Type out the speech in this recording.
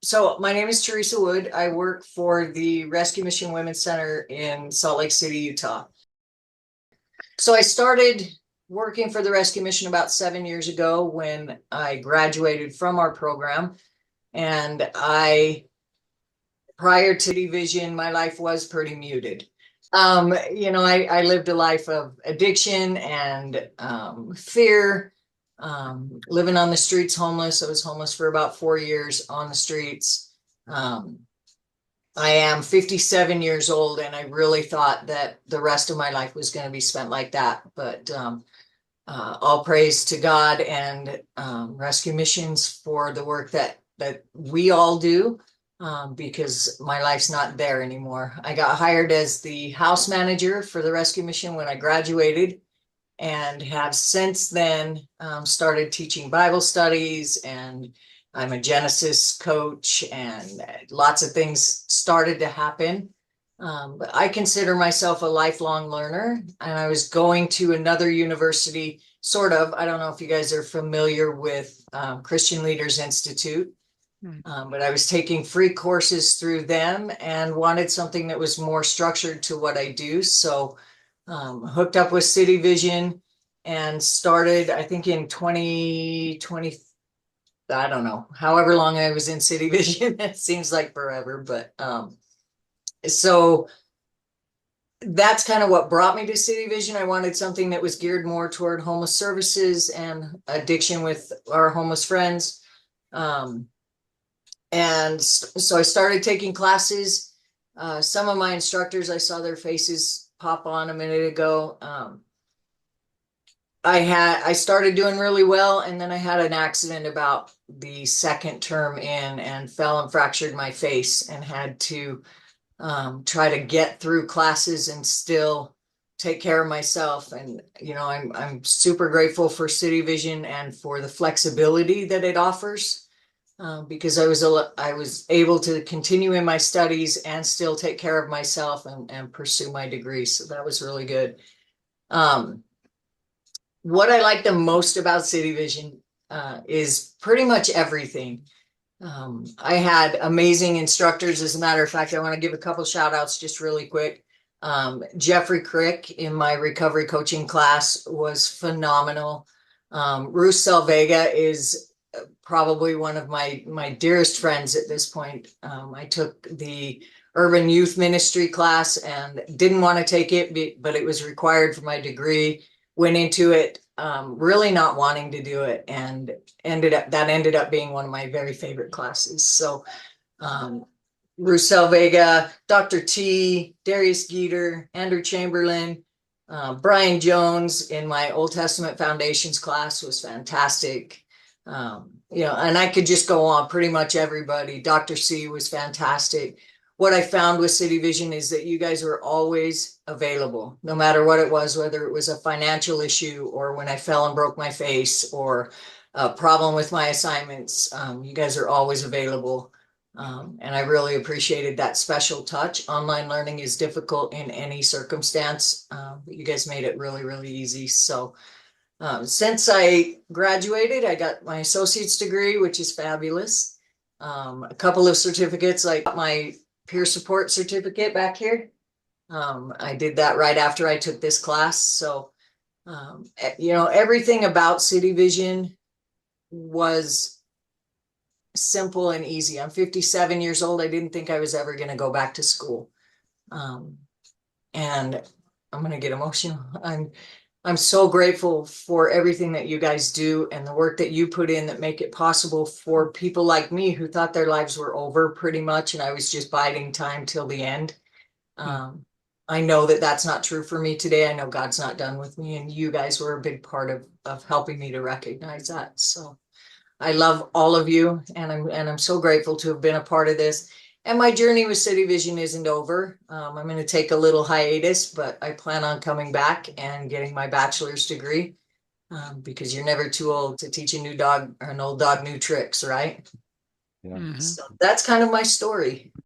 So my name is Terresa Wood. I work for the Rescue Mission Women's Center in Salt Lake City, Utah. So I started working for the Rescue Mission about 7 years ago when I graduated from our program. And prior to Vision, my life was pretty muted. I lived a life of addiction and fear, living on the streets, homeless. I was homeless for about 4 years on the streets. Um, I am 57 years old, and I really thought that the rest of my life was going to be spent like that. But all praise to God and rescue missions for the work that we all do, because my life's not there anymore. I got hired as the house manager for the rescue mission when I graduated, and have since then started teaching Bible studies, and I'm a Genesis coach, and lots of things started to happen. But I consider myself a lifelong learner, and I was going to another university, sort of. I don't know if you guys are familiar with Christian Leaders Institute, but I was taking free courses through them and wanted something that was more structured to what I do. So hooked up with City Vision and started, I think in 2020, I don't know, however long I was in City Vision. It seems like forever, but so that's kind of what brought me to City Vision. I wanted something that was geared more toward homeless services and addiction with our homeless friends. And so I started taking classes. Some of my instructors, I saw their faces pop on a minute ago. I started doing really well, and then I had an accident about the second term in and fell and fractured my face and had to try to get through classes and still take care of myself. And I'm super grateful for City Vision and for the flexibility that it offers, because I was able to continue in my studies and still take care of myself and pursue my degree. So that was really good. What I like the most about City Vision is pretty much everything. I had amazing instructors. As a matter of fact, I want to give a couple shout outs just really quick. Jeffrey Crick in my recovery coaching class was phenomenal. Ruth Selvega is probably one of my dearest friends at this point. I took the urban youth ministry class and didn't want to take it, but it was required for my degree. Went into it really not wanting to do it, and ended up being one of my very favorite classes. So Roussel Vega, Dr. T, Darius Geeter, Andrew Chamberlain, Brian Jones in my Old Testament Foundations class was fantastic. And I could just go on, pretty much everybody. Dr. C was fantastic. What I found with City Vision is that you guys were always available, no matter what it was, whether it was a financial issue or when I fell and broke my face or a problem with my assignments. You guys are always available. And I really appreciated that special touch. Online learning is difficult in any circumstance, but you guys made it really, really easy. So since I graduated, I got my associate's degree, which is fabulous. A couple of certificates, like my peer support certificate back here. I did that right after I took this class. So, everything about City Vision was simple and easy. I'm 57 years old. I didn't think I was ever going to go back to school. And I'm going to get emotional. I'm so grateful for everything that you guys do and the work that you put in that make it possible for people like me who thought their lives were over pretty much, and I was just biding time till the end. I know that that's not true for me today. I know God's not done with me, and you guys were a big part of helping me to recognize that. So I love all of you, and I'm so grateful to have been a part of this. And my journey with City Vision isn't over. I'm going to take a little hiatus, but I plan on coming back and getting my bachelor's degree, because you're never too old to teach a new dog or an old dog new tricks, right? Yeah. So that's kind of my story.